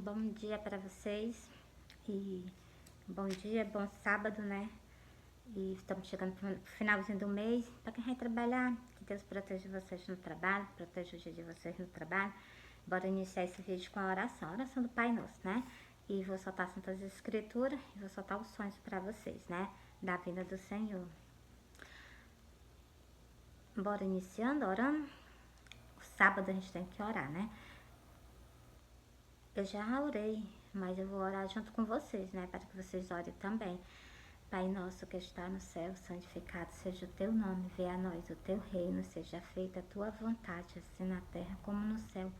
Bom dia para vocês e bom dia, bom sábado, né? E estamos chegando pro finalzinho do mês. Para quem vai trabalhar, que Deus proteja vocês no trabalho, proteja o dia de vocês no trabalho. Bora iniciar esse vídeo com a oração do Pai Nosso, né? E vou soltar Santas Escrituras e vou soltar os sonhos para vocês, né? Da vinda do Senhor. Bora iniciando, orando. O sábado a gente tem que orar, né? Eu já orei, mas eu vou orar junto com vocês, né? Para que vocês orem também. Pai nosso que está no céu, santificado seja o teu nome. Venha a nós o teu reino, seja feita a tua vontade, assim na terra como no céu.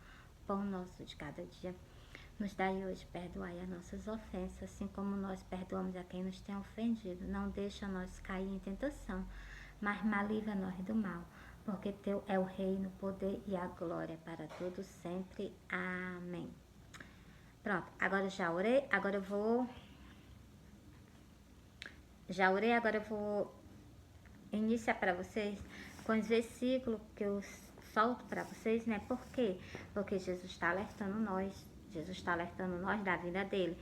Pão nosso de cada dia. Nos dai hoje, perdoai as nossas ofensas, assim como nós perdoamos a quem nos tem ofendido. Não deixa nós cair em tentação, mas livra-nos do mal. Porque teu é o reino, o poder e a glória para todos sempre. Amém. Pronto, agora eu já orei, agora eu vou... Já orei, agora eu vou iniciar para vocês com os versículos que eu solto para vocês, né? Por quê? Porque Jesus está alertando nós, Jesus está alertando nós da vida dele.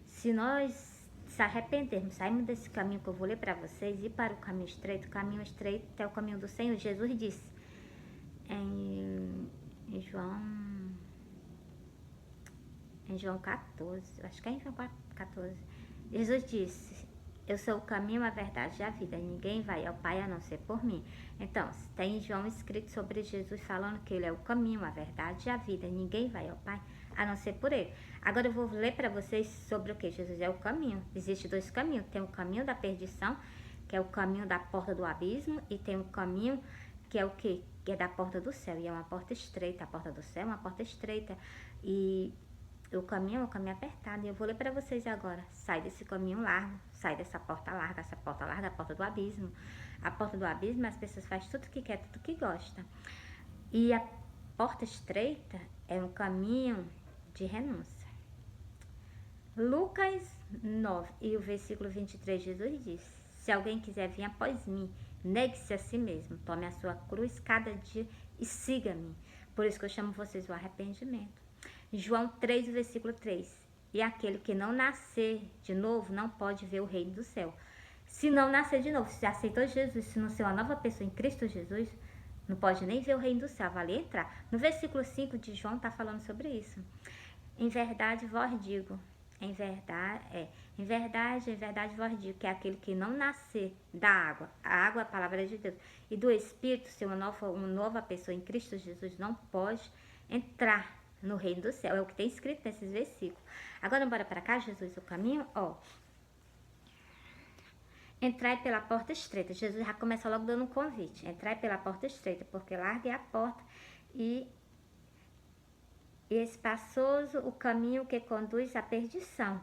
Se nós se arrependermos, sairmos desse caminho que eu vou ler para vocês, ir para o caminho estreito é o caminho do Senhor. Jesus disse em João 14, acho que é em João 14, Jesus disse: eu sou o caminho, a verdade e a vida, ninguém vai ao Pai a não ser por mim. Então, tem em João escrito sobre Jesus falando que ele é o caminho, a verdade e a vida, ninguém vai ao Pai a não ser por ele. Agora eu vou ler para vocês sobre o que Jesus é o caminho. Existem dois caminhos, tem o caminho da perdição, que é o caminho da porta do abismo, e tem o caminho que é o quê? Que é da porta do céu, e é uma porta estreita. A porta do céu é uma porta estreita, e o caminho é um caminho apertado. E eu vou ler para vocês agora. Sai desse caminho largo, sai dessa porta larga. Essa porta larga é a porta do abismo. A porta do abismo, as pessoas fazem tudo que quer, tudo que gosta. E a porta estreita é um caminho de renúncia. Lucas 9 e o versículo 23, Jesus diz: se alguém quiser vir após mim, negue-se a si mesmo, tome a sua cruz cada dia e siga-me. Por isso que eu chamo vocês o arrependimento. João 3, versículo 3. E aquele que não nascer de novo não pode ver o reino do céu. Se não nascer de novo, se aceitou Jesus, se não ser uma nova pessoa em Cristo Jesus, não pode nem ver o reino do céu, vale entrar. No versículo 5 de João está falando sobre isso. Em verdade vos digo, em verdade vos digo, que é aquele que não nascer da água, a água é a palavra de Deus, e do Espírito, ser uma nova pessoa em Cristo Jesus, não pode entrar no reino do céu. É o que tem escrito nesses versículos. Agora bora para cá, Jesus, o caminho, ó. Entrai pela porta estreita. Jesus já começa logo dando um convite. Entrai pela porta estreita, porque larga é a porta e espaçoso o caminho que conduz à perdição.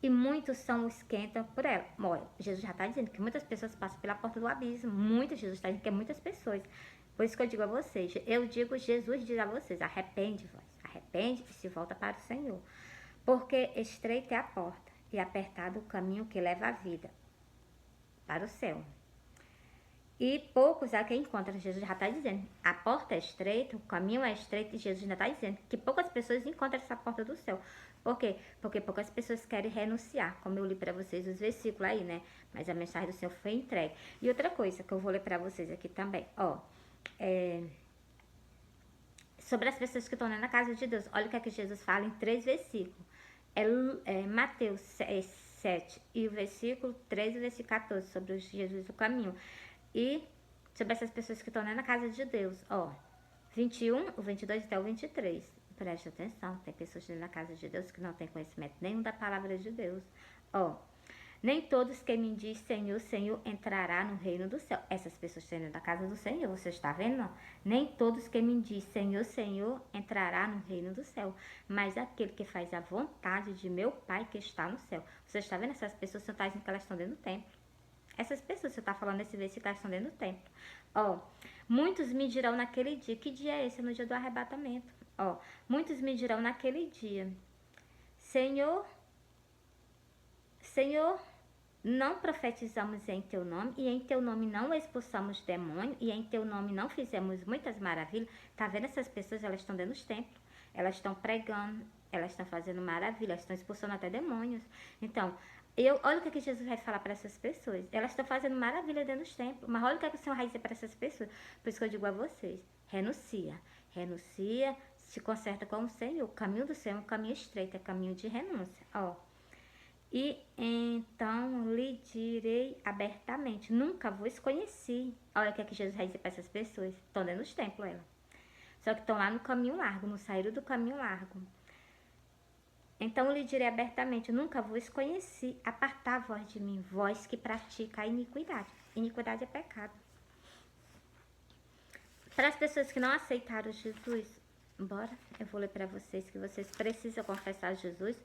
E muitos são os que entram por ela. Olha, Jesus já está dizendo que muitas pessoas passam pela porta do abismo. Jesus está dizendo que é muitas pessoas. Por isso que eu digo a vocês, Jesus diz a vocês, arrepende-vos. Arrepende e se volta para o Senhor. Porque estreita é a porta e apertado o caminho que leva a vida para o céu. E poucos é quem encontra. Jesus já está dizendo, a porta é estreita, o caminho é estreito, e Jesus ainda está dizendo que poucas pessoas encontram essa porta do céu. Por quê? Porque poucas pessoas querem renunciar, como eu li para vocês os versículos aí, né? Mas a mensagem do Senhor foi entregue. E outra coisa que eu vou ler para vocês aqui também, ó, sobre as pessoas que estão na casa de Deus. Olha o que é que Jesus fala em 3 versículos. Mateus 7 e o versículo 13 e o versículo 14, sobre Jesus o caminho. E sobre essas pessoas que estão na casa de Deus, ó, 21, o 22 até o 23. Preste atenção, tem pessoas na casa de Deus que não têm conhecimento nenhum da palavra de Deus. Ó, nem todos que me diz Senhor, Senhor entrará no reino do céu. Essas pessoas estão da casa do Senhor, você está vendo? Não? Nem todos que me diz Senhor, Senhor entrará no reino do céu, mas aquele que faz a vontade de meu Pai que está no céu. Você está vendo? Essas pessoas, você está dizendo que elas estão dentro do templo. Essas pessoas, você está falando nesse versículo, elas estão dentro do templo. Ó, muitos me dirão naquele dia. Que dia é esse? É no dia do arrebatamento. Ó, muitos me dirão naquele dia: Senhor, Senhor, não profetizamos em teu nome, e em teu nome não expulsamos demônio, e em teu nome não fizemos muitas maravilhas. Tá vendo essas pessoas? Elas estão dentro dos templos, elas estão pregando, elas estão fazendo maravilhas, estão expulsando até demônios. Então, olha o que Jesus vai falar para essas pessoas. Elas estão fazendo maravilha dentro dos templos, mas olha o que o Senhor vai dizer para essas pessoas. Por isso que eu digo a vocês, renuncia, se conserta com o Senhor. O caminho do Senhor é um caminho estreito, é caminho de renúncia. Ó. E então lhe direi abertamente, nunca vos conheci. Olha o que Jesus vai dizer para essas pessoas. Estão dentro dos templos, ela. Só que estão lá no caminho largo, não saíram do caminho largo. Então lhe direi abertamente, nunca vos conheci. Apartai vós de mim, vós que pratica a iniquidade. Iniquidade é pecado. Para as pessoas que não aceitaram Jesus, bora, eu vou ler para vocês que vocês precisam confessar Jesus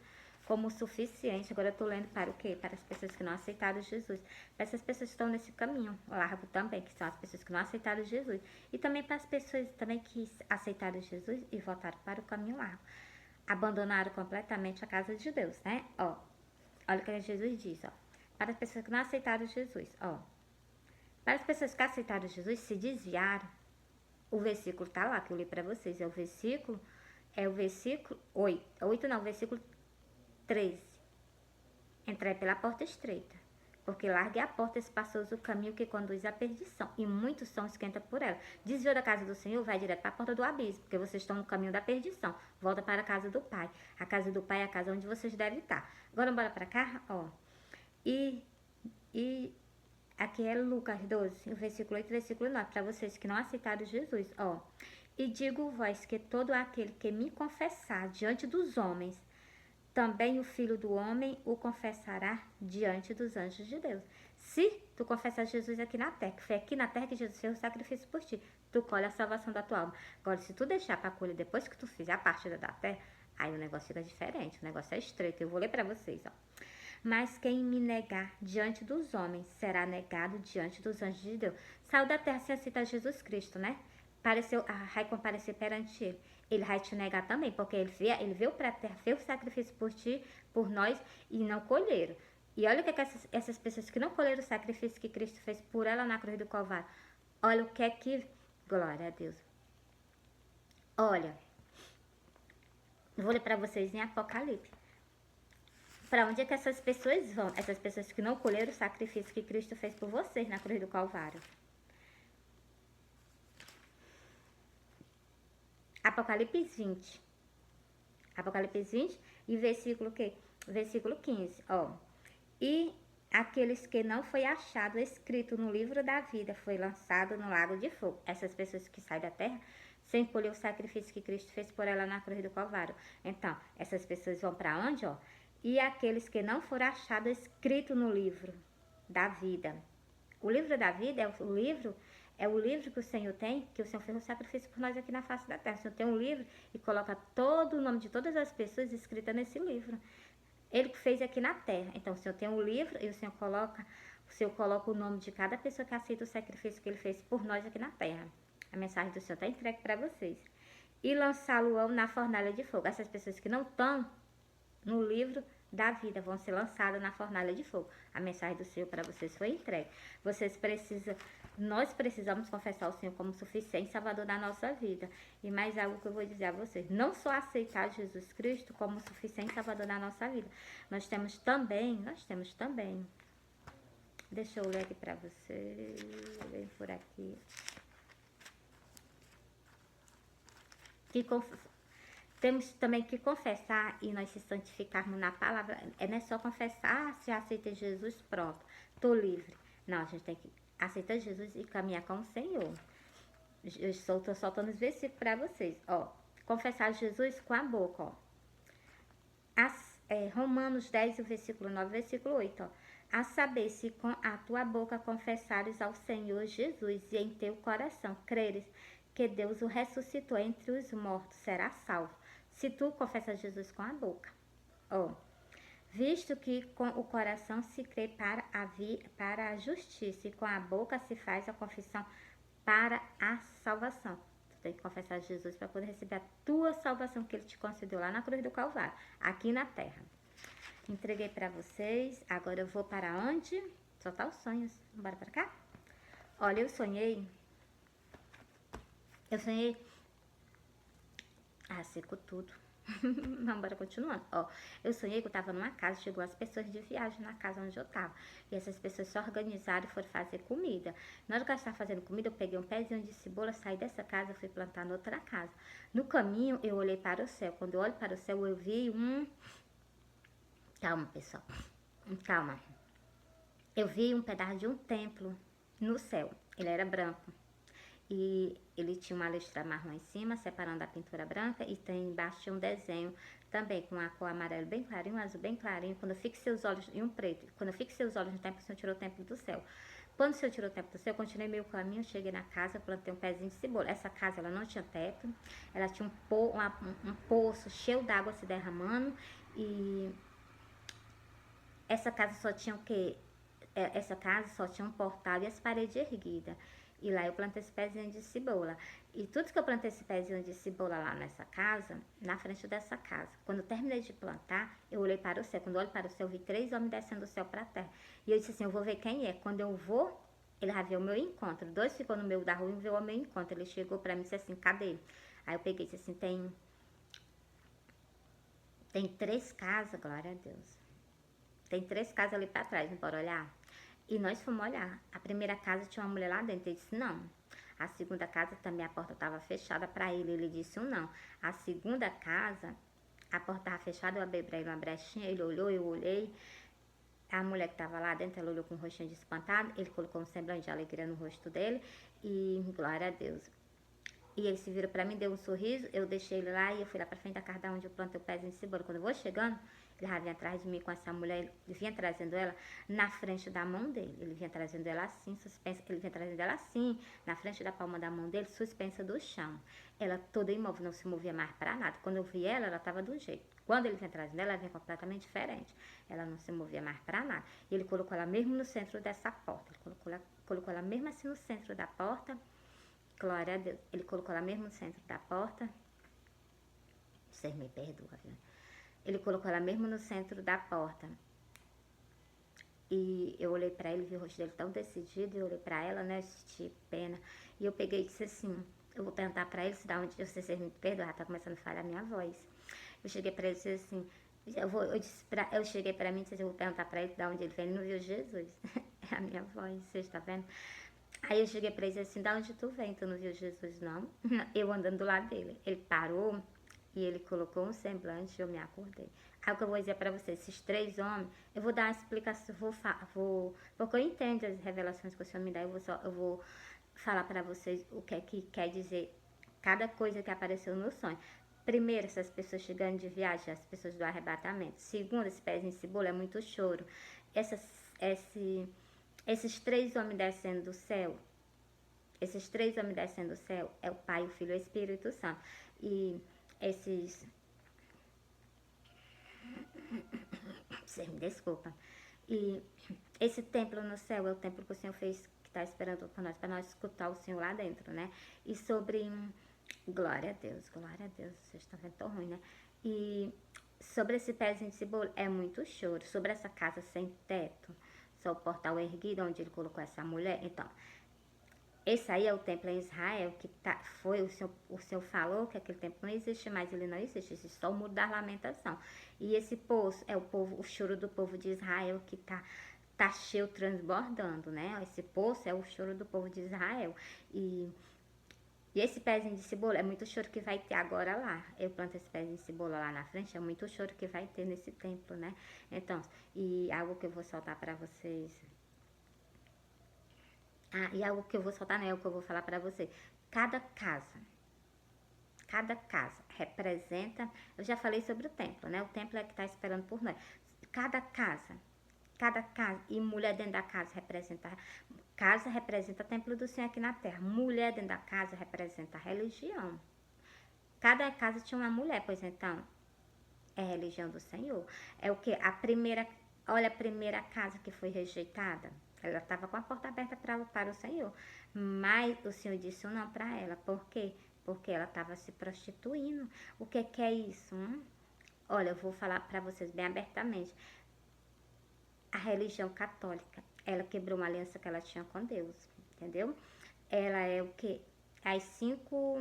como suficiente. Agora eu estou lendo para o quê? Para as pessoas que não aceitaram Jesus. Para essas pessoas que estão nesse caminho largo também, que são as pessoas que não aceitaram Jesus. E também para as pessoas também que aceitaram Jesus e voltaram para o caminho largo. Abandonaram completamente a casa de Deus, né? Ó, olha o que Jesus diz, ó. Para as pessoas que não aceitaram Jesus, ó. Para as pessoas que aceitaram Jesus, se desviaram. O versículo tá lá, que eu li para vocês. É o versículo 8 não, o versículo 13. Entrai pela porta estreita, porque larga é a porta espaçoso o caminho que conduz à perdição, e muitos são os que entram por ela. Desviou da casa do Senhor, vai direto para a porta do abismo, porque vocês estão no caminho da perdição. Volta para a casa do Pai. A casa do Pai é a casa onde vocês devem estar. Agora bora para cá, ó. E aqui é Lucas 12, o versículo 8 e versículo 9, para vocês que não aceitaram Jesus, ó. E digo-vos que todo aquele que me confessar diante dos homens, também o Filho do Homem o confessará diante dos anjos de Deus. Se tu confessar Jesus aqui na terra, que foi aqui na terra que Jesus fez o sacrifício por ti, tu colhe a salvação da tua alma. Agora, se tu deixar para colher depois que tu fizer a partida da terra, aí o negócio fica diferente, o negócio é estreito. Eu vou ler para vocês, ó. Mas quem me negar diante dos homens será negado diante dos anjos de Deus. Saiu da terra sem aceitar Jesus Cristo, né? Vai comparecer perante ele. Ele vai te negar também, porque ele veio para a terra, fez o sacrifício por ti, por nós, e não colheram. E olha o que essas pessoas que não colheram o sacrifício que Cristo fez por ela na cruz do Calvário. Olha o que é que... Glória a Deus. Olha, eu vou ler para vocês em Apocalipse. Para onde é que essas pessoas vão? Essas pessoas que não colheram o sacrifício que Cristo fez por vocês na cruz do Calvário. Apocalipse 20. Apocalipse 20 e versículo que? Versículo 15, ó. E aqueles que não foi achado escrito no livro da vida foi lançado no lago de fogo. Essas pessoas que saem da terra sem colher o sacrifício que Cristo fez por ela na cruz do Calvário. Então, essas pessoas vão para onde, ó? E aqueles que não foram achados escrito no livro da vida. O livro da vida é o livro que o Senhor tem, que o Senhor fez um sacrifício por nós aqui na face da terra. O Senhor tem um livro e coloca todo o nome de todas as pessoas escritas nesse livro. Ele que fez aqui na terra. Então, o Senhor tem um livro e o Senhor coloca o nome de cada pessoa que aceita o sacrifício que ele fez por nós aqui na terra. A mensagem do Senhor está entregue para vocês. E lançá-lo na fornalha de fogo. Essas pessoas que não estão no livro da vida vão ser lançadas na fornalha de fogo. A mensagem do Senhor para vocês foi entregue. Nós precisamos confessar o Senhor como suficiente Salvador da nossa vida. E mais algo que eu vou dizer a vocês: não só aceitar Jesus Cristo como suficiente Salvador da nossa vida, nós temos também, deixa eu ler aqui para vocês, vem por aqui, temos também que confessar e nós se santificarmos na palavra. Não é só confessar, se aceita Jesus, pronto, tô livre. Não, a gente tem que aceitar Jesus e caminhar com o Senhor. Eu estou soltando os versículos para vocês, ó. Confessar Jesus com a boca, ó. Romanos 10, o versículo 9, versículo 8, ó. A saber, se com a tua boca confessares ao Senhor Jesus e em teu coração creres que Deus o ressuscitou entre os mortos, será salvo. Se tu confessas Jesus com a boca, ó. Visto que com o coração se crê para a justiça e com a boca se faz a confissão para a salvação. Tu tem que confessar Jesus para poder receber a tua salvação que ele te concedeu lá na cruz do Calvário, aqui na terra. Entreguei pra vocês. Agora eu vou para onde? Soltar os sonhos. Bora pra cá? Olha, eu sonhei. Secou tudo. Vamos bora continuando. Ó, eu sonhei que eu tava numa casa, chegou as pessoas de viagem na casa onde eu tava. E essas pessoas se organizaram e foram fazer comida. Na hora que elas estavam fazendo comida, eu peguei um pezinho de cebola, saí dessa casa e fui plantar noutra casa. No caminho, eu olhei para o céu. Quando eu olho para o céu, eu vi um... Calma, pessoal. Calma. Eu vi um pedaço de um templo no céu. Ele era branco. E ele tinha uma listra marrom em cima, separando a pintura branca, e tem embaixo tinha um desenho também com a cor amarelo bem clarinho, um azul bem clarinho. Quando eu fixei os olhos e um preto, quando eu fixei os olhos no templo, o Senhor tirou o templo do céu. Quando o Senhor tirou o templo do céu, eu continuei meio caminho, cheguei na casa, plantei um pezinho de cebola. Essa casa ela não tinha teto, ela tinha um poço cheio d'água se derramando, e essa casa só tinha o quê? Essa casa só tinha um portal e as paredes erguidas. E lá eu plantei esse pezinho de cebola. E tudo que eu plantei esse pezinho de cebola lá nessa casa, na frente dessa casa. Quando eu terminei de plantar, eu olhei para o céu. Quando eu olho para o céu, eu vi 3 homens descendo do céu para a terra. E eu disse assim, eu vou ver quem é. Quando eu vou, ele já viu o meu encontro. 2 ficou no meio da rua e um viu o meu encontro. Ele chegou para mim e disse assim, cadê? Aí eu peguei e disse assim, tem 3 casas, glória a Deus. Tem 3 casas ali para trás, não pode olhar? E nós fomos olhar. A primeira casa tinha uma mulher lá dentro. Ele disse não. A segunda casa também a porta estava fechada para ele. Ele disse não. A segunda casa, a porta estava fechada. Eu abri para ele uma brechinha. Ele olhou, eu olhei. A mulher que estava lá dentro, ela olhou com o rostinho de espantado. Ele colocou um semblante de alegria no rosto dele. E glória a Deus. E ele se virou pra mim, deu um sorriso, eu deixei ele lá e eu fui lá pra frente da casa onde eu plantei o pezinho de cebola. Quando eu vou chegando, ele já vinha atrás de mim com essa mulher, ele vinha trazendo ela na frente da mão dele. Ele vinha trazendo ela assim, suspensa, ele vinha trazendo ela assim, na frente da palma da mão dele, suspensa do chão. Ela toda imóvel, não se movia mais pra nada. Quando eu vi ela tava do jeito. Quando ele vinha trazendo ela vinha completamente diferente. Ela não se movia mais pra nada. E ele colocou ela mesmo no centro dessa porta. Ele colocou ela mesmo assim no centro da porta. Glória a Deus. Ele colocou lá mesmo no centro da porta. Vocês me perdoam, viu? Ele colocou lá mesmo no centro da porta. E eu olhei pra ele, vi o rosto dele tão decidido. E eu olhei pra ela, né? Eu senti pena. E eu peguei e disse assim: eu vou perguntar pra ele se dá onde. Vocês me perdoam, tá começando a falhar a minha voz. Eu cheguei pra ele e disse assim: eu cheguei pra mim e disse: eu vou perguntar pra ele de onde ele vem. Ele não viu Jesus. É a minha voz, vocês estão vendo? Aí eu cheguei pra ele e disse assim, da onde tu vem? Tu não viu Jesus, não? Eu andando do lado dele. Ele parou e ele colocou um semblante e eu me acordei. Aí o que eu vou dizer pra vocês, esses 3 homens, eu vou dar uma explicação, porque eu entendo as revelações que o Senhor me dá, eu vou falar pra vocês o que é que quer dizer cada coisa que apareceu no sonho. Primeiro, essas pessoas chegando de viagem, as pessoas do arrebatamento. Segundo, esse pezinho de cebola é muito choro. Esses 3 homens descendo do céu, esses 3 homens descendo do céu é o Pai, o Filho e o Espírito Santo. E esses... Você me desculpa. E esse templo no céu é o templo que o Senhor fez, que está esperando para nós escutar o Senhor lá dentro, né? E sobre... Glória a Deus, vocês estão vendo tão ruim, né? E sobre esse pezinho de cebola é muito choro. Sobre essa casa sem teto, só o portal erguido onde ele colocou essa mulher. Então, esse aí é o templo em Israel, que foi o Senhor falou que aquele templo não existe mais, ele não existe, existe só o muro da lamentação. E esse poço é o choro do povo de Israel que tá cheio, transbordando, né? Esse poço é o choro do povo de Israel. E esse pezinho de cebola é muito choro que vai ter agora lá. Eu planto esse pezinho de cebola lá na frente, é muito choro que vai ter nesse templo, né? Então, e algo que eu vou soltar pra vocês. E algo que eu vou soltar não é o que eu vou falar pra vocês. Cada casa representa... Eu já falei sobre o templo, né? O templo é que tá esperando por nós. Cada casa, e mulher dentro da casa representa... Casa representa o templo do Senhor aqui na terra. Mulher dentro da casa representa a religião. Cada casa tinha uma mulher, pois então, é a religião do Senhor. É o que? Olha a primeira casa que foi rejeitada. Ela estava com a porta aberta para o Senhor. Mas o Senhor disse não para ela. Por quê? Porque ela estava se prostituindo. O que é isso? olha, eu vou falar para vocês bem abertamente. A religião católica, ela quebrou uma aliança que ela tinha com Deus, entendeu? Ela é o quê? As cinco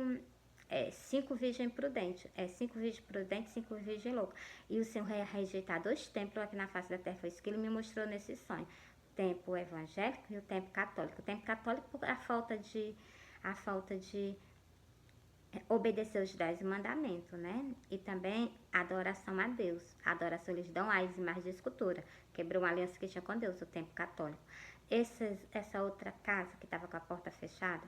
virgens prudentes. Cinco virgens prudentes, cinco virgens loucas. E o Senhor ia rejeitar 2 templos aqui na face da terra. Foi isso que ele me mostrou nesse sonho. O templo evangélico e o templo católico. O templo católico por a falta de obedecer os 10 mandamentos, né? E também adoração a Deus. A adoração eles dão às imagens de escultura. Quebrou uma aliança que tinha com Deus, o templo católico. Essa outra casa que estava com a porta fechada,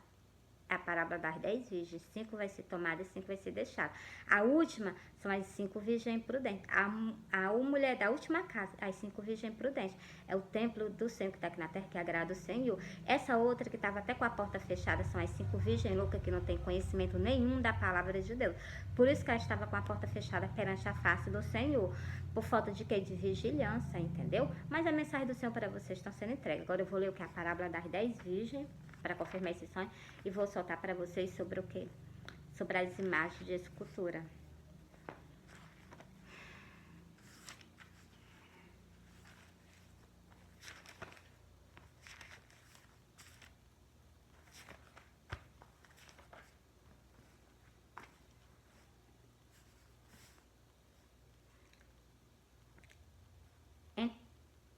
a parábola das 10 virgens, 5 vai ser tomada e 5 vai ser deixada. A última são as 5 virgens prudentes. A mulher da última casa, as 5 virgens prudentes. É o templo do Senhor que está aqui na terra, que agrada o Senhor. Essa outra que estava até com a porta fechada são as 5 virgens loucas que não tem conhecimento nenhum da palavra de Deus. Por isso que ela estava com a porta fechada perante a face do Senhor. Por falta de quê? De vigilância, entendeu? Mas a mensagem do Senhor para vocês está sendo entregue. Agora eu vou ler o que é a parábola das 10 virgens, para confirmar esse sonho, e vou soltar para vocês sobre o que? Sobre as imagens de escultura.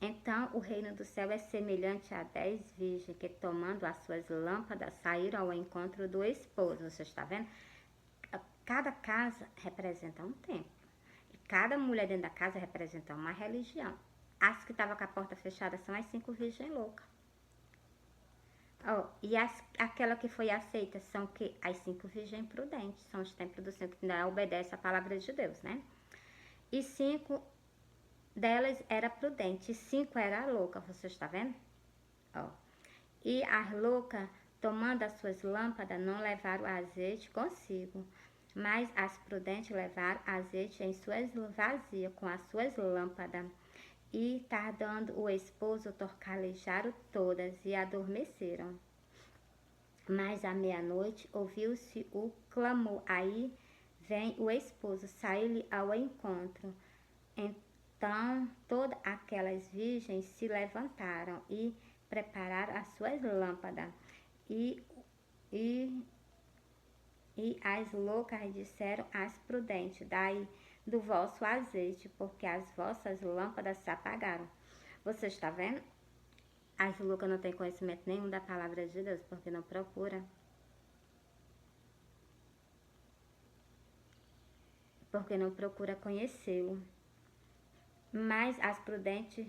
Então o reino do céu é semelhante a 10 virgens que, tomando as suas lâmpadas, saíram ao encontro do esposo. Você está vendo? Cada casa representa um templo. E cada mulher dentro da casa representa uma religião. As que estavam com a porta fechada são as 5 virgens loucas. E aquela que foi aceita são que as 5 virgens prudentes. São os templos do Senhor que ainda obedecem a palavra de Deus, né? E 5 delas era prudente, 5 era louca, você está vendo? E as loucas, tomando as suas lâmpadas, não levaram azeite consigo, mas as prudentes levaram azeite em suas vasilhas com as suas lâmpadas. E tardando o esposo, torcalejaram todas e adormeceram. Mas à meia-noite ouviu-se o clamor. Aí vem o esposo, saiu-lhe ao encontro. Então todas aquelas virgens se levantaram e prepararam as suas lâmpadas. E as loucas disseram às prudentes: dai do vosso azeite, porque as vossas lâmpadas se apagaram. Você está vendo? As loucas não têm conhecimento nenhum da palavra de Deus, porque não procura. Porque não procura conhecê-lo. Mas as prudentes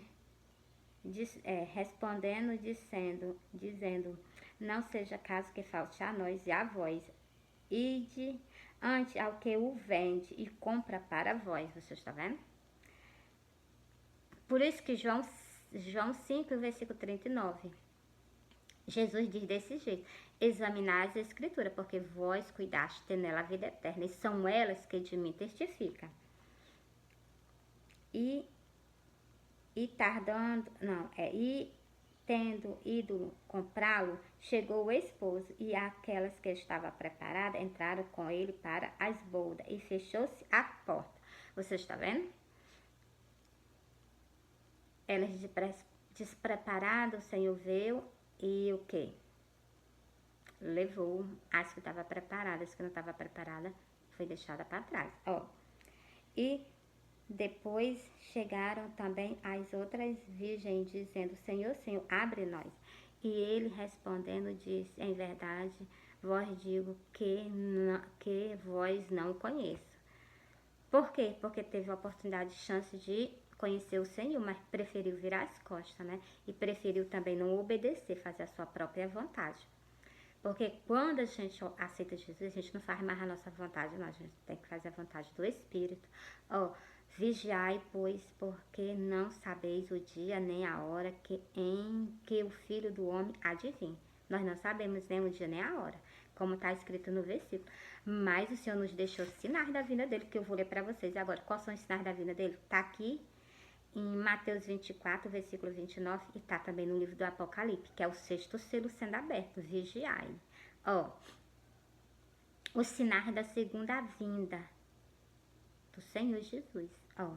respondendo, dizendo, não seja caso que falte a nós e a vós, ide ante ao que o vende e compra para vós. Você está vendo? Por isso que João 5, versículo 39, Jesus diz desse jeito: examinai as escrituras, porque vós cuidaste ter nela a vida eterna, e são elas que de mim testificam. E tendo ido comprá-lo, chegou o esposo, e aquelas que estavam preparadas entraram com ele para as bodas, e fechou-se a porta. Você está vendo? Elas despreparadas, o Senhor veio e o que? Levou as que estavam preparadas, as que não estavam preparadas, foi deixada para trás. E depois chegaram também as outras virgens, dizendo: Senhor, Senhor, abre nós. E ele respondendo disse: em verdade vos digo que vós não conheço. Por quê? Porque teve a oportunidade, chance de conhecer o Senhor, mas preferiu virar as costas, né? E preferiu também não obedecer, fazer a sua própria vontade. Porque quando a gente aceita Jesus, a gente não faz mais a nossa vontade, não. A gente tem que fazer a vontade do Espírito. Vigiai, pois, porque não sabeis o dia nem a hora em que o Filho do Homem há de vir. Nós não sabemos nem o dia nem a hora, como está escrito no versículo. Mas o Senhor nos deixou sinais da vinda dele, que eu vou ler para vocês agora. Quais são os sinais da vinda dele? Está aqui em Mateus 24, versículo 29, e está também no livro do Apocalipse, que é o 6º selo sendo aberto. Vigiai. Os sinais da segunda vinda do Senhor Jesus. Ó.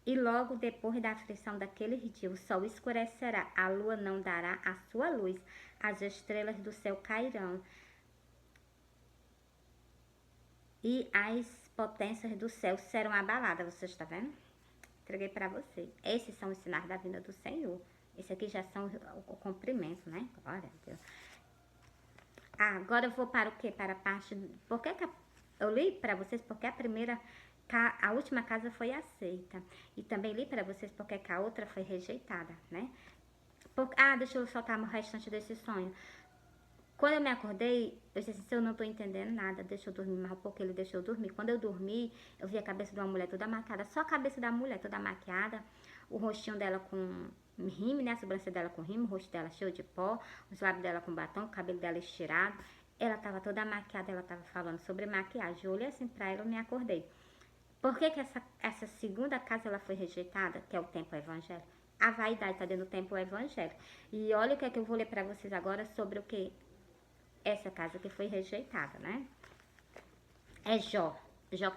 E logo depois da aflição daquele dia, o sol escurecerá, a lua não dará a sua luz, as estrelas do céu cairão, e as potências do céu serão abaladas. Você está vendo? Entreguei para vocês. Esses são os sinais da vinda do Senhor. Esse aqui já são o cumprimento, né? Glória a Deus. Agora eu vou para o quê? Para a parte... Por que eu li para vocês? Porque a última casa foi aceita. E também li para vocês porque a outra foi rejeitada, né? Deixa eu soltar o restante desse sonho. Quando eu me acordei, eu disse assim, eu não tô entendendo nada, deixa eu dormir mais um pouco, ele deixou eu dormir. Quando eu dormi, eu vi a cabeça de uma mulher toda maquiada, só a cabeça da mulher toda maquiada, o rostinho dela com rímel, né, a sobrancelha dela com rímel, o rosto dela cheio de pó, os lábios dela com batom, o cabelo dela estirado. Ela tava toda maquiada, ela tava falando sobre maquiagem. Eu olhei assim pra ela, eu me acordei. Por que que essa segunda casa ela foi rejeitada, que é o templo evangélico? A vaidade está dentro do templo evangélico. E olha o que é que eu vou ler para vocês agora sobre o que essa casa que foi rejeitada, né? É Jó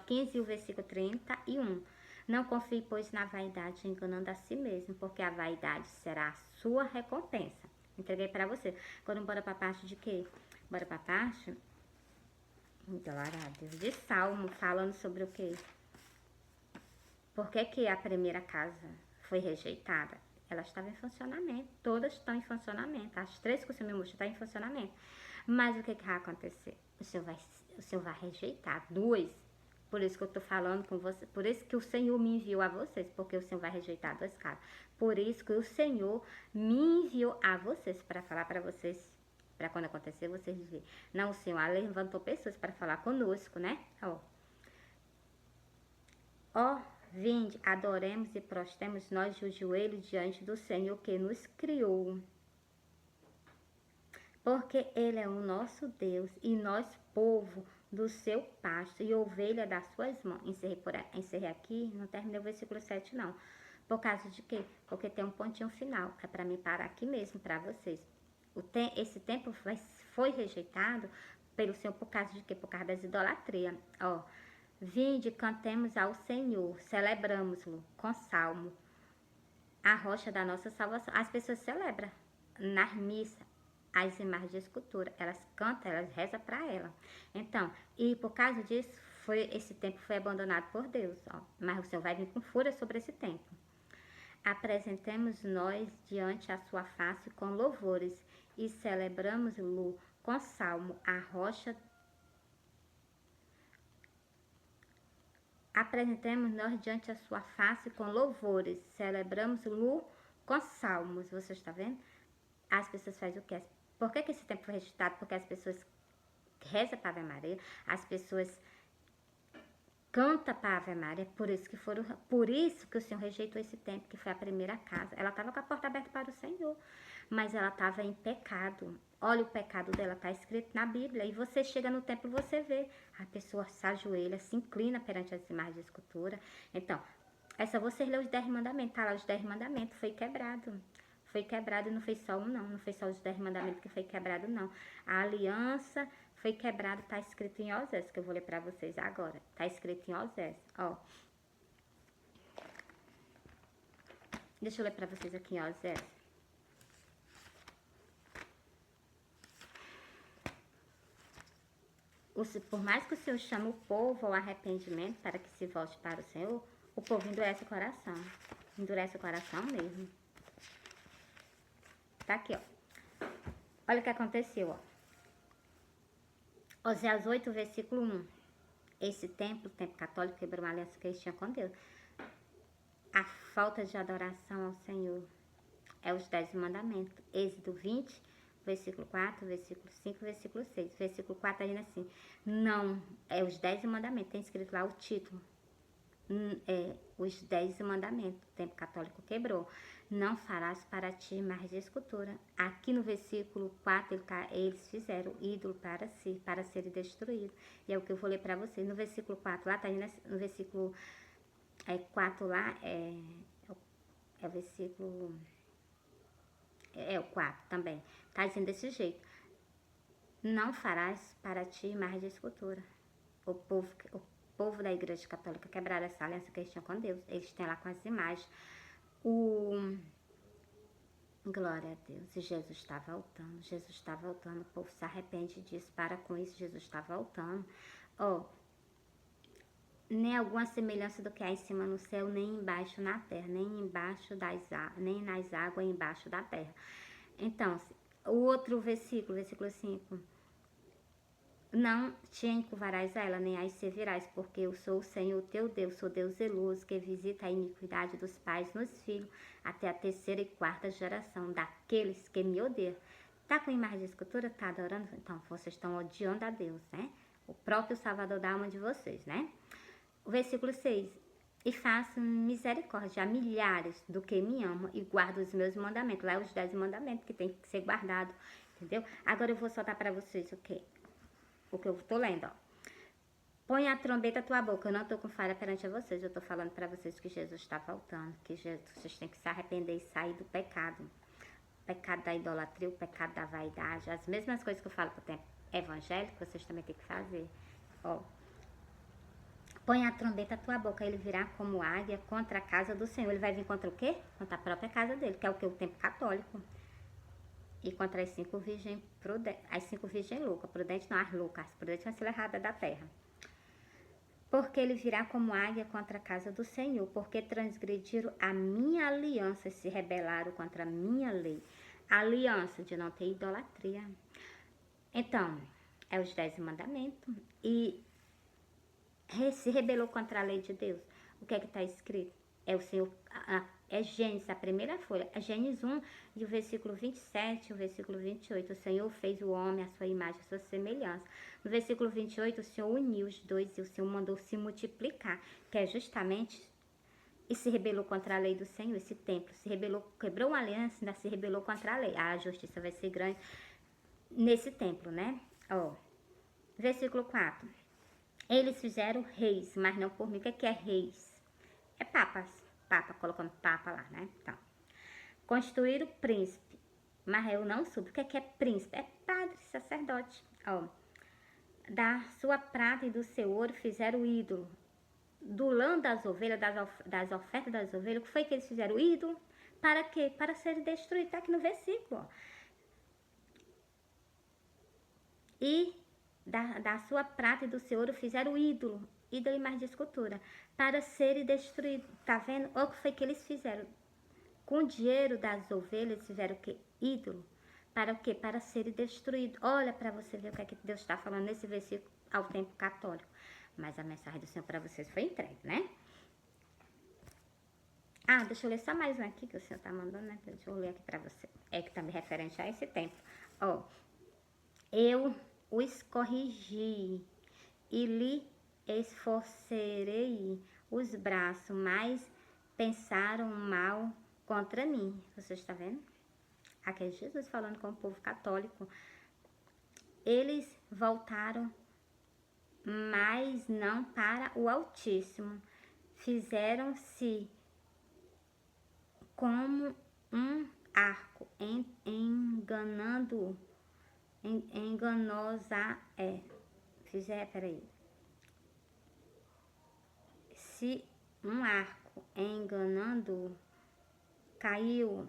15, o versículo 31. Não confie, pois, na vaidade, enganando a si mesmo, porque a vaidade será a sua recompensa. Entreguei para você. Agora, bora para a parte de quê? Bora para a parte, glória a Deus, de Salmo, falando sobre o quê? Por que que a primeira casa foi rejeitada? Ela estava em funcionamento, todas estão em funcionamento, as três que o Senhor me mostrou estão em funcionamento. Mas o que vai acontecer? O Senhor vai rejeitar duas. Por isso que eu estou falando com você, por isso que o Senhor me enviou a vocês, porque o Senhor vai rejeitar duas casas. Por isso que o Senhor me enviou a vocês, para falar para vocês, para quando acontecer, vocês verem. Não, o Senhor levantou pessoas para falar conosco, né? Ó, vinde, adoremos e prostremos nós o joelho diante do Senhor que nos criou. Porque Ele é o nosso Deus e nós, povo do seu pasto e ovelha das suas mãos. Encerrei aqui, não terminei o versículo 7 não. Por causa de quê? Porque tem um pontinho final, é para mim parar aqui mesmo, para vocês. Esse tempo foi rejeitado pelo Senhor por causa de quê? Por causa das idolatrias. Ó, vinde, cantemos ao Senhor, celebramos-lo com salmo, a rocha da nossa salvação. As pessoas celebram nas missas as imagens de escultura, elas cantam, elas rezam para ela. Então, e por causa disso, esse tempo foi abandonado por Deus, ó. Mas o Senhor vai vir com fúria sobre esse tempo. Apresentemos nós diante a sua face com louvores e celebramos-lo com salmo, a rocha. Apresentemos nós diante a sua face com louvores, celebramos-lo com salmos. Você está vendo? As pessoas fazem o quê? Por que esse tempo foi registrado? Porque as pessoas rezam para a Ave Maria, as pessoas cantam para a Ave Maria, por isso que o Senhor rejeitou esse tempo, que foi a primeira casa. Ela estava com a porta aberta para o Senhor, mas ela estava em pecado. Olha, o pecado dela está escrito na Bíblia, e você chega no templo e você vê, a pessoa se ajoelha, se inclina perante as imagens de escultura. Então, é só você ler os 10 mandamentos, tá lá os 10 mandamentos, foi quebrado. Foi quebrado, não foi só um não foi só os 10 mandamentos que foi quebrado não. A aliança foi quebrada, tá escrito em Osés, que eu vou ler para vocês agora. Tá escrito em Osés, ó. Deixa eu ler para vocês aqui em Osés. Por mais que o Senhor chame o povo ao arrependimento para que se volte para o Senhor, o povo endurece o coração. Endurece o coração mesmo. Tá aqui, ó. Olha o que aconteceu, ó. Oséias 8, versículo 1. Esse templo, o templo católico, quebrou uma aliança que eles tinham com Deus. A falta de adoração ao Senhor é os 10 mandamentos. Êxodo 20, versículo 4, versículo 5, versículo 6. Versículo 4 tá dizendo assim, não, é os 10 mandamentos. Tem escrito lá o título. Os 10 mandamentos. O templo católico quebrou. Não farás para ti mais de escultura. Aqui no versículo 4, eles fizeram ídolo para si, para serem destruídos. E é o que eu vou ler para vocês. No versículo 4 lá, tá indo no versículo 4 lá, é o versículo... o 4 também. Tá dizendo desse jeito. Não farás para ti mais de escultura. O povo da Igreja Católica quebraram essa aliança que eles tinham com Deus. Eles têm lá com as imagens. O... Glória a Deus. E Jesus está voltando. Jesus está voltando. O povo se arrepende disso. Para com isso. Jesus está voltando. Ó, nem alguma semelhança do que há em cima no céu, nem embaixo na terra, nem embaixo nem nas águas embaixo da terra. Então, o outro versículo 5. Não te encurvarás a ela, nem as servirás, porque eu sou o Senhor teu Deus, sou Deus zeloso, que visita a iniquidade dos pais nos filhos, até a 3ª e 4ª geração daqueles que me odeiam. Tá com imagem de escultura? Tá adorando? Então, vocês estão odiando a Deus, né? O próprio Salvador da alma de vocês, né? O versículo 6. E faço misericórdia a milhares do que me amam e guardo os meus mandamentos. Lá é os 10 mandamentos que tem que ser guardado, entendeu? Agora eu vou soltar para vocês o que eu tô lendo, ó. Põe a trombeta à tua boca. Eu não tô com falha perante a vocês. Eu tô falando para vocês que Jesus está voltando. Que vocês têm que se arrepender e sair do pecado. O pecado da idolatria, o pecado da vaidade. As mesmas coisas que eu falo pro tempo evangélico, vocês também têm que fazer. Ó. Põe a trombeta à tua boca. Ele virá como águia contra a casa do Senhor. Ele vai vir contra o quê? Contra a própria casa dele, que é o que? O tempo católico. E contra as 5 virgens prudentes, as 5 virgens loucas, prudentes não, as loucas, as prudentes são errada da terra. Porque ele virá como águia contra a casa do Senhor, porque transgrediram a minha aliança e se rebelaram contra a minha lei. A aliança de não ter idolatria. Então, é os 10 mandamentos. E se rebelou contra a lei de Deus. O que é que está escrito? É o Senhor... É Gênesis, a primeira folha. É Gênesis 1, e o versículo 27, o versículo 28. O Senhor fez o homem, a sua imagem, a sua semelhança. No versículo 28, o Senhor uniu os dois e o Senhor mandou se multiplicar, que é justamente... E se rebelou contra a lei do Senhor, esse templo. Se rebelou, quebrou uma aliança, ainda se rebelou contra a lei. A justiça vai ser grande nesse templo, né? Ó, versículo 4. Eles fizeram reis, mas não por mim. O que é reis? É papas. Papa, colocando papa lá, né? Então, constituíram príncipe, mas eu não soube. O que é príncipe? É padre, sacerdote. Ó, da sua prata e do seu ouro fizeram ídolo. Do lã das ovelhas, das ofertas das ovelhas, o que foi que eles fizeram? Ídolo. Para quê? Para serem destruídos. Está aqui no versículo. Ó. E da sua prata e do seu ouro fizeram ídolo. Ídolo e mais de escultura. Para serem destruídos. Tá vendo? O que foi que eles fizeram? Com o dinheiro das ovelhas, eles fizeram o quê? Ídolo. Para o quê? Para serem destruídos. Olha para você ver o que é que Deus está falando nesse versículo ao tempo católico. Mas a mensagem do Senhor para vocês foi entregue, né? Ah, deixa eu ler só mais um aqui que o Senhor está mandando, né? Deixa eu ler aqui para você. É que também referente a esse tempo. Ó, eu os corrigi e lhe esforcerei os braços, mas pensaram mal contra mim. Você está vendo? Aqui é Jesus falando com o povo católico. Eles voltaram, mas não para o Altíssimo. Fizeram-se como um arco, enganosa peraí. Se um arco enganando, caiu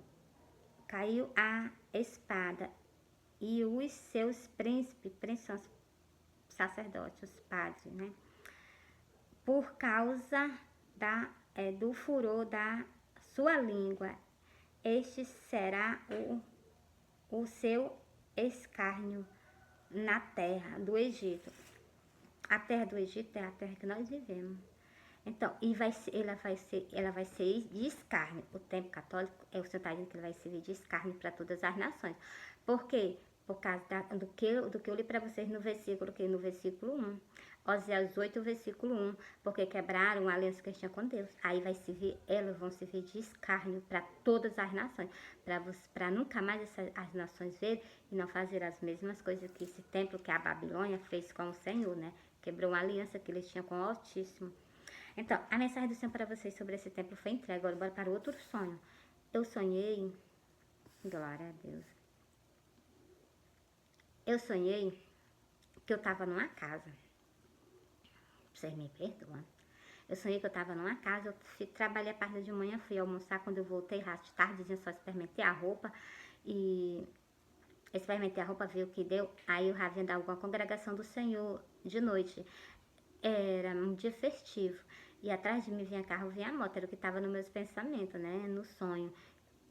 a espada, e os seus príncipes, sacerdotes, os padres, né? Por causa do furor da sua língua, este será o seu escárnio na terra do Egito. A terra do Egito é a terra que nós vivemos. Então, ela vai ser de escárnio. O tempo católico é o Senhor está dizendo que ele vai servir de escárnio para todas as nações. Por quê? Por causa do que eu li para vocês no versículo 1. Oséias 8, versículo 1. Porque quebraram a aliança que eles tinham com Deus. Aí elas vão servir de escárnio para todas as nações. Para nunca mais as nações verem e não fazer as mesmas coisas que esse templo que a Babilônia fez com o Senhor, né? Quebrou uma aliança que eles tinham com o Altíssimo. Então, a mensagem do Senhor para vocês sobre esse templo foi entregue. Agora, bora para outro sonho. Eu sonhei, glória a Deus. Eu sonhei que eu estava numa casa. Vocês me perdoam. Eu sonhei que eu tava numa casa, trabalhei a parte de manhã, fui almoçar, quando eu voltei, tardezinha, só experimentei a roupa e experimentei a roupa, vi o que deu. Aí eu já vim da alguma congregação do Senhor de noite. Era um dia festivo. E atrás de mim vinha carro, vinha moto, era o que estava nos meus pensamentos, né? No sonho.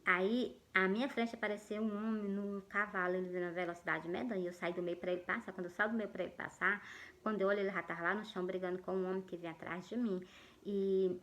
Aí, à minha frente apareceu um homem no cavalo, ele veio na velocidade medonha, e eu saí do meio para ele passar. Quando eu saio do meio para ele passar, quando eu olho, ele já estava lá no chão brigando com um homem que vinha atrás de mim. E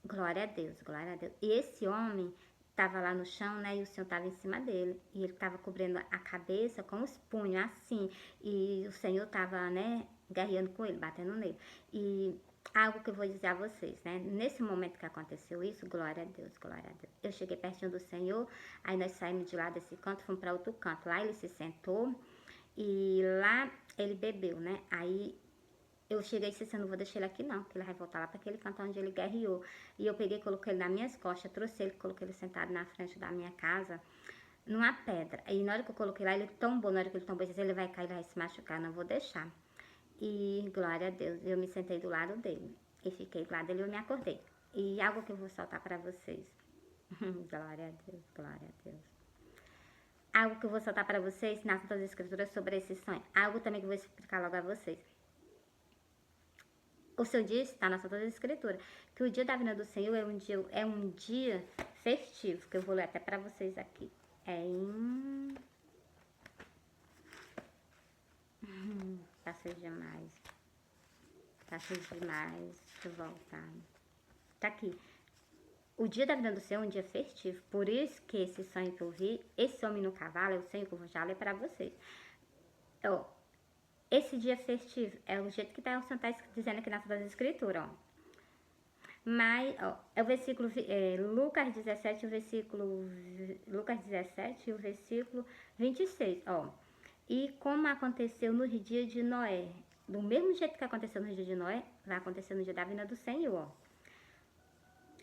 glória a Deus, glória a Deus. E esse homem estava lá no chão, né? E o Senhor estava em cima dele. E ele estava cobrindo a cabeça com os punhos, assim. E o Senhor estava, né? Guerreando com ele, batendo nele. E algo que eu vou dizer a vocês, né? Nesse momento que aconteceu isso, glória a Deus, glória a Deus. Eu cheguei pertinho do Senhor, aí nós saímos de lá desse canto, fomos para outro canto. Lá ele se sentou e lá ele bebeu, né? Aí eu cheguei e disse assim, eu não vou deixar ele aqui não, porque ele vai voltar lá para aquele canto onde ele guerreou. E eu peguei, coloquei ele nas minhas costas, trouxe ele, coloquei ele sentado na frente da minha casa, numa pedra. E na hora que eu coloquei lá, ele tombou, na hora que ele tombou, eu disse, ele vai cair, ele vai se machucar, não vou deixar. E glória a Deus, eu me sentei do lado dele. E fiquei do lado dele e eu me acordei. E algo que eu vou soltar para vocês. Glória a Deus, glória a Deus. Algo que eu vou soltar para vocês nas Santas Escrituras sobre esse sonho. Algo também que eu vou explicar logo a vocês. O seu dia está na Santa Escritura, que o dia da vinda do Senhor é um dia festivo, que eu vou ler até para vocês aqui. É em... Passei demais. Passei demais. Deixa eu voltar. Tá aqui. O dia da vinda do Senhor é um dia festivo, por isso que esse sonho que eu vi, esse homem no cavalo, é o sonho que eu vou já ler para vocês. Esse dia festivo é o jeito que o Senhor está dizendo aqui na Santa Escritura, ó. Mas, ó, é o versículo, Lucas 17, Lucas 17, o versículo 26, ó. E como aconteceu no dia de Noé, do mesmo jeito que aconteceu no dia de Noé, vai acontecer no dia da vinda do Senhor, ó.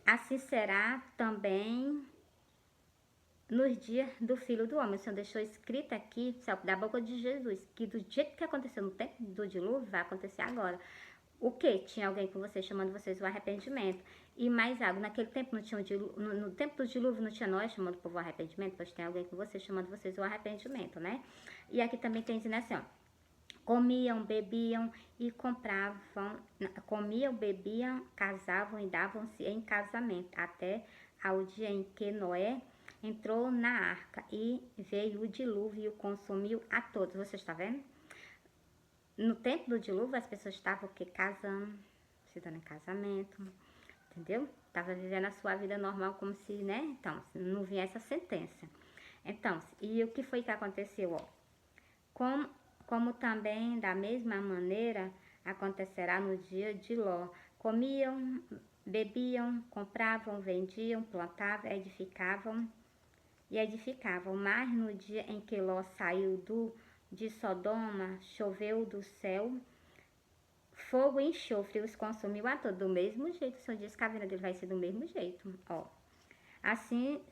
Assim será também nos dias do Filho do Homem. O Senhor deixou escrito aqui, da boca de Jesus, que do jeito que aconteceu no tempo do dilúvio, vai acontecer agora. O que? Tinha alguém com vocês chamando vocês ao arrependimento. E mais algo, naquele tempo não tinha no tempo do dilúvio não tinha nós chamando o povo ao arrependimento, pois tem alguém com vocês chamando vocês ao arrependimento, né? E aqui também tem dizendo assim, ó. Comiam, bebiam e compravam, comiam, bebiam, casavam e davam-se em casamento, até ao dia em que Noé entrou na arca e veio o dilúvio e o consumiu a todos. Você está vendo? No tempo do dilúvio, as pessoas estavam o quê? Casando, se dando em casamento, entendeu? Estava vivendo a sua vida normal como se, né? Então, não vinha essa sentença. Então, e o que foi que aconteceu, ó? Como também, da mesma maneira, acontecerá no dia de Ló. Comiam, bebiam, compravam, vendiam, plantavam, edificavam, mas no dia em que Ló saiu de Sodoma, choveu do céu fogo e enxofre, os consumiu a todos. Do mesmo jeito, o Senhor diz que a vinda dele vai ser do mesmo jeito. Ó. Assim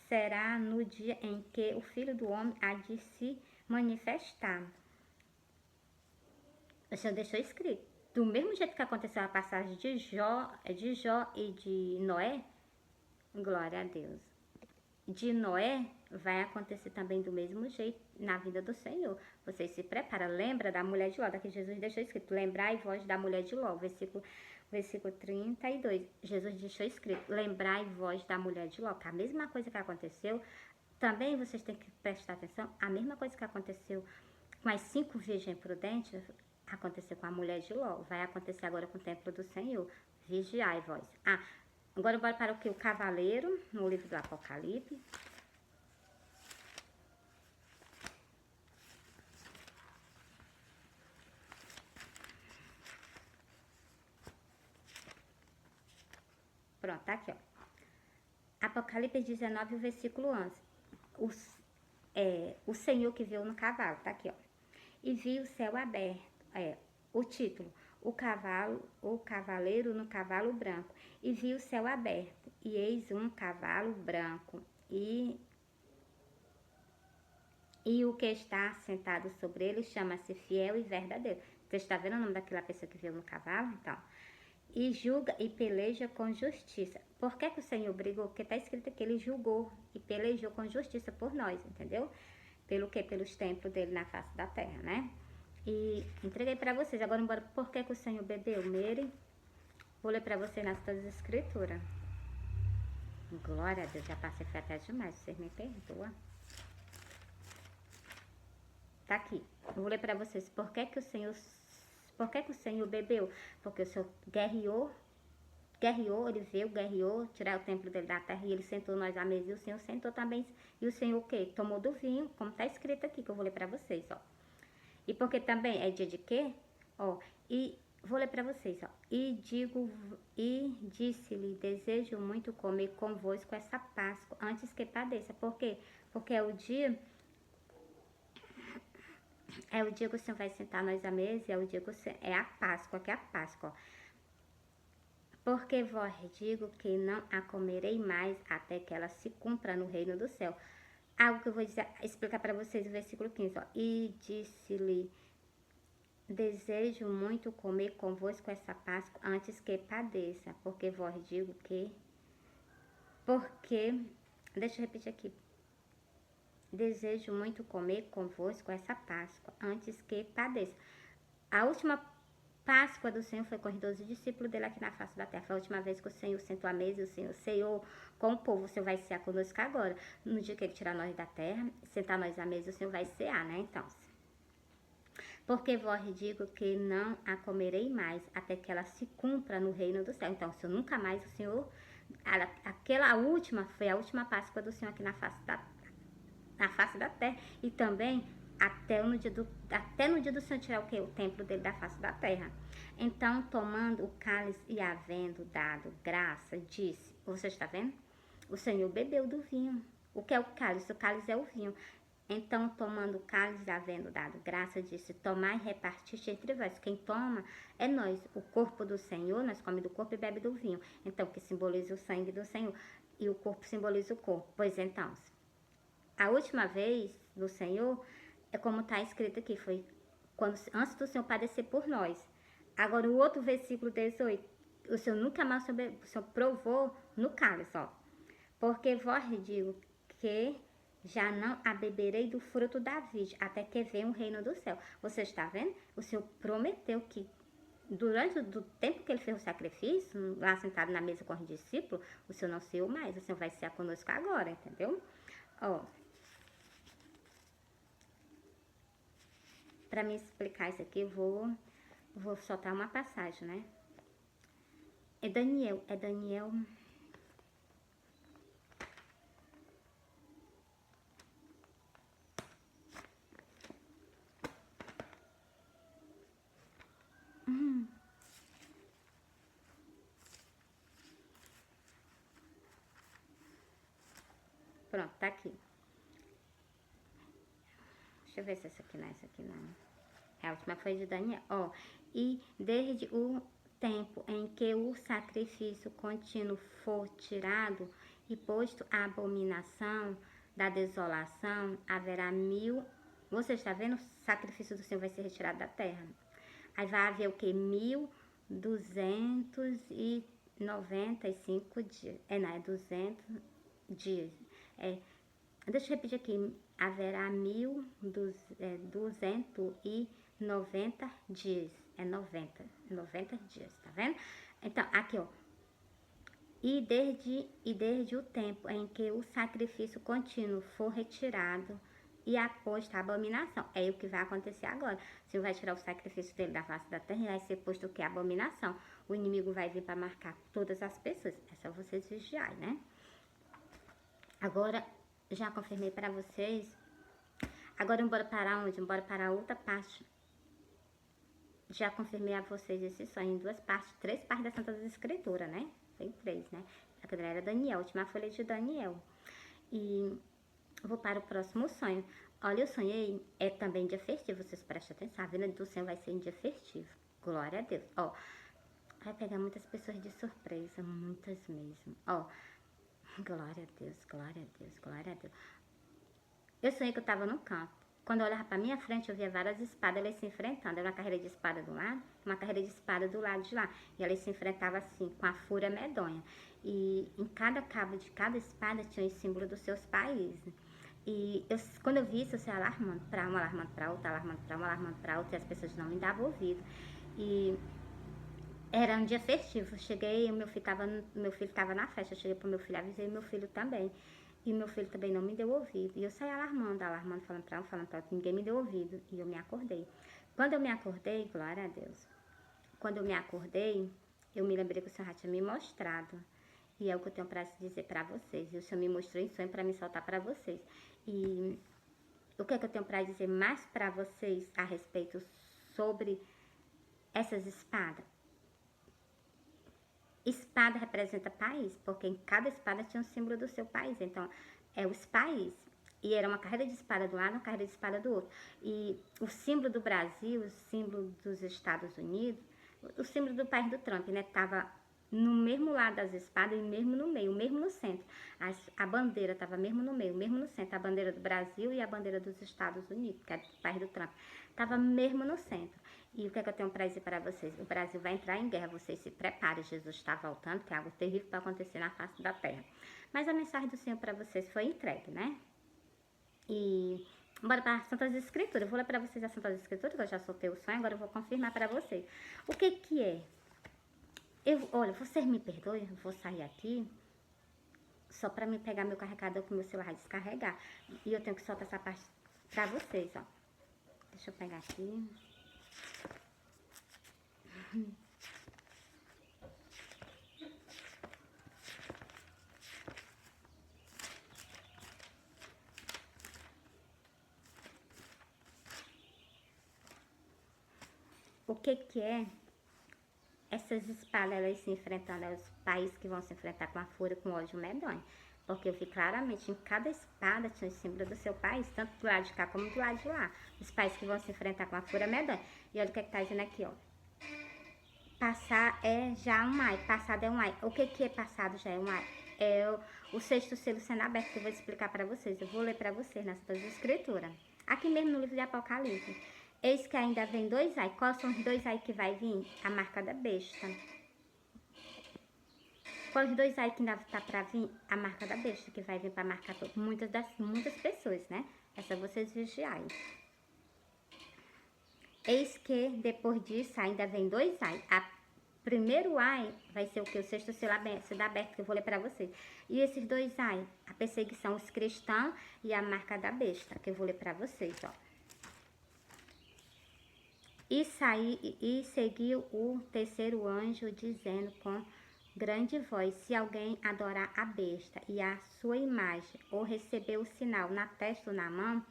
será no dia em que o Filho do Homem há de se manifestar. O Senhor deixou escrito. Do mesmo jeito que aconteceu a passagem de Jó e de Noé, glória a Deus. De Noé vai acontecer também do mesmo jeito na vida do Senhor. Vocês se preparam. Lembra da mulher de Ló, daqui Jesus deixou escrito. Lembrai vós da mulher de Ló, versículo 32. Jesus deixou escrito. Lembrai vós da mulher de Ló, que a mesma coisa que aconteceu, também vocês têm que prestar atenção, a mesma coisa que aconteceu com as 5 virgens prudentes, aconteceu com a mulher de Ló. Vai acontecer agora com o templo do Senhor. Vigiai vós. Agora bora para o que? O cavaleiro, no livro do Apocalipse. Pronto, tá aqui, ó. Apocalipse 19, o versículo 11. O Senhor que veio no cavalo, tá aqui, ó. E viu o céu aberto. O título. O cavaleiro no cavalo branco. E viu o céu aberto. E eis um cavalo branco. E o que está sentado sobre ele chama-se Fiel e Verdadeiro. Você está vendo o nome daquela pessoa que veio no cavalo? Então, e julga e peleja com justiça. Por que o Senhor brigou? Porque está escrito que ele julgou e pelejou com justiça por nós, entendeu? Pelo que? Pelos templos dele na face da terra, né? E entreguei para vocês. Agora, embora, por que o Senhor bebeu? Mary, vou ler para vocês nas todas as escrituras. Glória a Deus, já passei foi até demais, vocês me perdoam. Tá aqui, eu vou ler para vocês. Por que o Senhor bebeu? Porque o Senhor guerreou, ele veio, guerreou, tirar o templo dele da terra e ele sentou nós à mesa e o Senhor sentou também. E o Senhor o quê? Tomou do vinho, como tá escrito aqui, que eu vou ler para vocês, ó. E porque também é dia de quê? Ó, e vou ler para vocês, ó. E disse-lhe, desejo muito comer convosco essa Páscoa, antes que padeça. Por quê? Porque é o dia que o Senhor vai sentar nós à mesa, é o dia que é a Páscoa, que é a Páscoa. Porque vós digo que não a comerei mais até que ela se cumpra no reino do céu. Algo que eu vou explicar para vocês, o versículo 15, ó. E disse-lhe, desejo muito comer convosco essa Páscoa antes que padeça, porque vós digo que... Deixa eu repetir aqui. Desejo muito comer convosco essa Páscoa antes que padeça. A última Páscoa do Senhor foi com os 12 discípulos dele aqui na face da terra. Foi a última vez que o Senhor sentou à mesa e o Senhor ceou com o povo. O Senhor vai cear conosco agora. No dia que ele tirar nós da terra, sentar nós à mesa, o Senhor vai cear, né? Então, porque vós digo que não a comerei mais até que ela se cumpra no reino do céu. Então, o Senhor nunca mais, o Senhor... Aquela última foi a última Páscoa do Senhor aqui na face da terra. E também até no dia do Senhor tirar o quê? O templo dele da face da terra. Então, tomando o cálice e havendo dado graça, disse... Você está vendo? O Senhor bebeu do vinho. O que é o cálice? O cálice é o vinho. Então, tomando o cálice, havendo dado graça, disse, tomai e repartiste entre vós. Quem toma é nós. O corpo do Senhor, nós comemos do corpo e bebe do vinho. Então, que simboliza o sangue do Senhor. E o corpo simboliza o corpo. Pois então, a última vez do Senhor, é como está escrito aqui, foi antes do Senhor padecer por nós. Agora, o outro versículo 18, o Senhor nunca mais o Senhor provou no cálice, ó. Porque vós digo que já não a beberei do fruto da vide, até que venha o reino do céu. Você está vendo? O Senhor prometeu que durante o tempo que ele fez o sacrifício, lá sentado na mesa com os discípulos, o Senhor não ceou mais, o Senhor vai cear conosco agora, entendeu? Ó, para me explicar isso aqui, eu vou soltar uma passagem, né? É Daniel. Pronto, tá aqui. Deixa eu ver se essa aqui não. A última foi de Daniel. Ó, e desde o tempo em que o sacrifício contínuo for tirado e posto a abominação da desolação, haverá 1000... Você está vendo? O sacrifício do Senhor vai ser retirado da terra. Aí vai haver o que? 1295 dias. Não, é 200 dias. Deixa eu repetir aqui. Haverá 1290 dias. É 90 dias, tá vendo? Então, aqui, ó. E desde o tempo em que o sacrifício contínuo for retirado e aposto a abominação. É o que vai acontecer agora. O Senhor vai tirar o sacrifício dele da face da terra e vai ser posto o que? Abominação. O inimigo vai vir para marcar todas as pessoas. É só vocês vigiarem, né? Agora, já confirmei para vocês. Agora, embora para onde? Embora para outra parte. Já confirmei a vocês esse sonho em 2 partes, 3 partes da Santa Escritura, né? Tem 3, né? A primeira era Daniel, a última folha de Daniel. E vou para o próximo sonho. Olha, eu sonhei, é também dia festivo, vocês prestem atenção. A vinda do Senhor vai ser em dia festivo. Glória a Deus. Ó, vai pegar muitas pessoas de surpresa, muitas mesmo. Ó, glória a Deus, glória a Deus, glória a Deus. Eu sonhei que eu estava no campo. quando eu olhava para minha frente, eu via várias espadas, elas se enfrentando. Era uma carreira de espada do lado, uma carreira de espada do lado de lá. E elas se enfrentavam assim, com a fúria medonha. E em cada cabo de cada espada tinha o símbolo dos seus países. E quando eu vi isso, eu saí alarmando para uma, alarmando para outra, alarmando para uma, alarmando para outra, e as pessoas não me davam ouvido. E era um dia festivo. Eu cheguei, meu filho estava na festa. Eu cheguei pro meu filho, avisei meu filho também. E meu filho também não me deu ouvido. E eu saí alarmando, falando pra um, falando pra outro. Ninguém me deu ouvido. E eu me acordei. Quando eu me acordei, glória a Deus. Quando eu me acordei, eu me lembrei que o Senhor já tinha me mostrado. E é o que eu tenho para dizer para vocês. E o Senhor me mostrou em sonho para me soltar para vocês. E o que é que eu tenho para dizer mais para vocês a respeito sobre essas espadas? Espada representa país, porque em cada espada tinha um símbolo do seu país. Então, é os países. E era uma carreira de espada de um lado, uma carreira de espada do outro. E o símbolo do Brasil, o símbolo dos Estados Unidos, o símbolo do país do Trump, né? Tava no mesmo lado das espadas e mesmo no meio, mesmo no centro. A bandeira estava mesmo no meio, mesmo no centro. A bandeira do Brasil e a bandeira dos Estados Unidos, que é do país do Trump, estava mesmo no centro. E o que é que eu tenho para dizer para vocês? O Brasil vai entrar em guerra, vocês se preparem, Jesus está voltando, que é algo terrível para acontecer na face da terra. Mas a mensagem do Senhor para vocês foi entregue, né? E bora para as Santas Escrituras. Eu vou ler para vocês as Santas Escrituras, que eu já soltei o sonho, agora eu vou confirmar para vocês. O que que é? Olha, vocês me perdoem, eu vou sair aqui só para me pegar meu carregador com meu celular descarregar. E eu tenho que soltar essa parte para vocês, ó. Deixa eu pegar aqui. O que que é essas espadas, elas se enfrentando, é os países que vão se enfrentar com a fúria, com ódio medonho. Porque eu vi claramente, em cada espada tinha o símbolo do seu país, tanto do lado de cá como do lado de lá. Os países que vão se enfrentar com a fúria medonha. E olha o que tá dizendo aqui, ó. Passar é já um ai, passado é um ai. O que que é passado já é um ai? É o sexto selo sendo aberto, que eu vou explicar para vocês. Eu vou ler para vocês nas Santas Escrituras. Aqui mesmo no livro de Apocalipse. Eis que ainda vem dois ai. Quais são os dois ai que vai vir? A marca da besta. Quais os dois ai que ainda tá para vir? A marca da besta, que vai vir para marcar muitas pessoas, né? Essa vocês vigiarem. Eis que depois disso ainda vem dois ai. Primeiro ai vai ser o que? O sexto selo aberto, que eu vou ler para vocês. E esses dois ai, a perseguição os cristãos e a marca da besta, que eu vou ler para vocês, ó. E seguiu o terceiro anjo dizendo com grande voz: se alguém adorar a besta e a sua imagem, ou receber o sinal na testa ou na mão,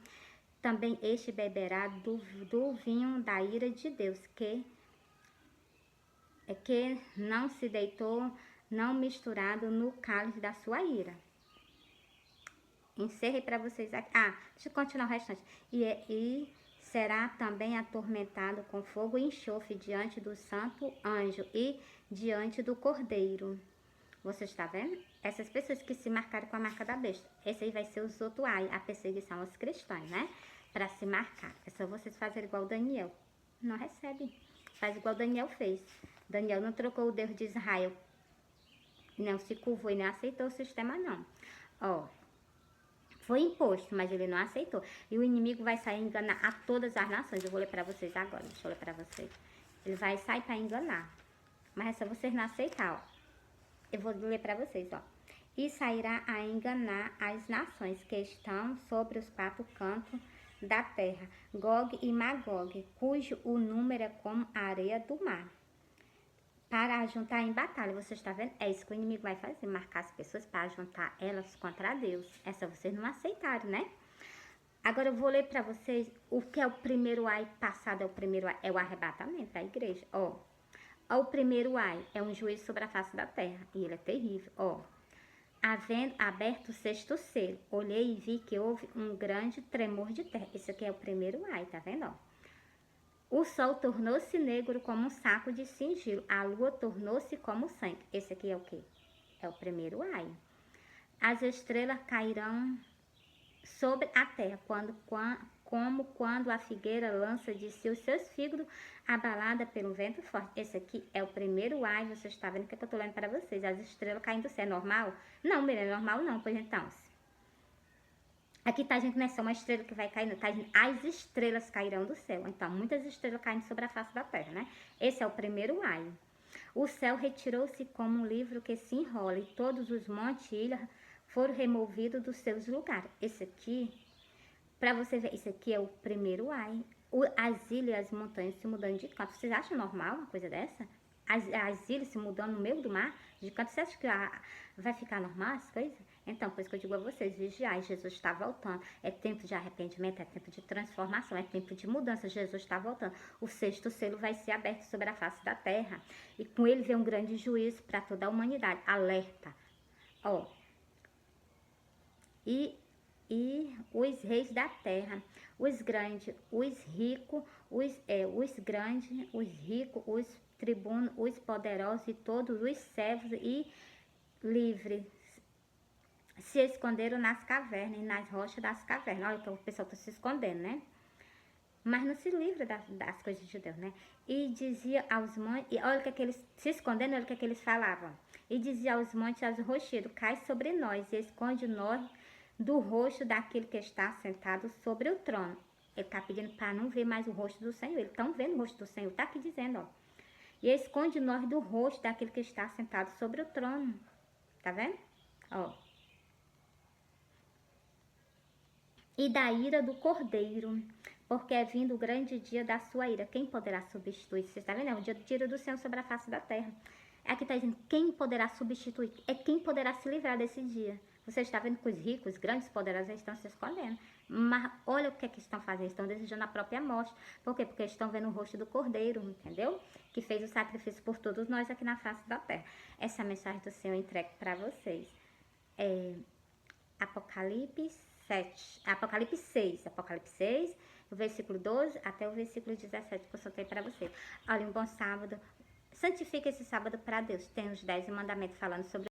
também este beberá do vinho da ira de Deus, que não se deitou, não misturado no cálice da sua ira. Encerrei para vocês aqui. Deixa eu continuar o restante. E será também atormentado com fogo e enxofre diante do santo anjo e diante do cordeiro. Você está vendo? Essas pessoas que se marcaram com a marca da besta. Esse aí vai ser os Zotuai, a perseguição aos cristãos, né? Para se marcar. É só vocês fazerem igual Daniel. Não recebe. Faz igual Daniel fez. Daniel não trocou o Deus de Israel. Não se curvou e não aceitou o sistema, não. Ó. Foi imposto, mas ele não aceitou. E o inimigo vai sair enganar a todas as nações. Eu vou ler para vocês agora. Deixa eu ler para vocês. Ele vai sair para enganar. Mas é só vocês não aceitar, ó. Eu vou ler para vocês, ó. E sairá a enganar as nações que estão sobre os quatro cantos da terra, Gog e Magog, cujo o número é como a areia do mar, para juntar em batalha. Você está vendo? É isso que o inimigo vai fazer, marcar as pessoas para juntar elas contra Deus. Essa vocês não aceitaram, né? Agora eu vou ler para vocês o que é o primeiro ai passado. É o primeiro ai, é o arrebatamento da igreja, ó. O primeiro ai é um juízo sobre a face da terra, e ele é terrível, ó. Havendo aberto o sexto selo, olhei e vi que houve um grande tremor de terra. Esse aqui é o primeiro ai, tá vendo, ó? O sol tornou-se negro como um saco de cingilo, a lua tornou-se como sangue. Esse aqui é o quê? É o primeiro ai. As estrelas cairão sobre a terra como quando a figueira lança de si os seus figos, abalada pelo vento forte. Esse aqui é o primeiro ai, você está vendo que eu estou lendo para vocês. As estrelas caindo do céu, é normal? Não, não é normal não, pois então. Aqui tá, gente, não é só uma estrela que vai cair, tá, gente? As estrelas cairão do céu. Então, muitas estrelas caindo sobre a face da terra, né? Esse é o primeiro ai. O céu retirou-se como um livro que se enrola e todos os montes e ilhas foram removidos dos seus lugares. Esse aqui, para você ver, esse aqui é o primeiro ai. As ilhas e as montanhas se mudando de canto. Vocês acham normal uma coisa dessa? As ilhas se mudando no meio do mar de canto. Você acha que vai ficar normal as coisas? Então, por isso que eu digo a vocês, vigiai, Jesus está voltando. É tempo de arrependimento, é tempo de transformação, é tempo de mudança. Jesus está voltando. O sexto selo vai ser aberto sobre a face da terra. E com ele vem um grande juízo para toda a humanidade. Alerta. Ó. E os reis da terra, os grandes, os ricos, os grandes, os ricos, os tribunos, os poderosos e todos os servos e livres se esconderam nas cavernas e nas rochas das cavernas. Olha que o pessoal está se escondendo, né? Mas não se livra das coisas de Deus, né? E dizia aos montes, e olha que eles se escondendo, olha que eles falavam. E dizia aos montes, aos rochedos, cai sobre nós e esconde nós do rosto daquele que está sentado sobre o trono. Ele está pedindo para não ver mais o rosto do Senhor. Eles estão vendo o rosto do Senhor, está aqui dizendo, ó. E esconde nós do rosto daquele que está sentado sobre o trono. Tá vendo? Ó. E da ira do cordeiro, porque é vindo o grande dia da sua ira. Quem poderá substituir? Você está vendo? É o dia do tiro do Senhor sobre a face da terra. Aqui está dizendo, quem poderá substituir? É quem poderá se livrar desse dia. Você está vendo que os ricos, os grandes poderosos estão se escondendo. Mas olha o que é que estão fazendo. Estão desejando a própria morte. Por quê? Porque estão vendo o rosto do cordeiro, entendeu? Que fez o sacrifício por todos nós aqui na face da terra. Essa mensagem do Senhor eu entrego para vocês. Apocalipse 6, o versículo 12 até o versículo 17, que eu soltei para você. Olha, um bom sábado. Santifique esse sábado para Deus. Tem os 10 mandamentos falando sobre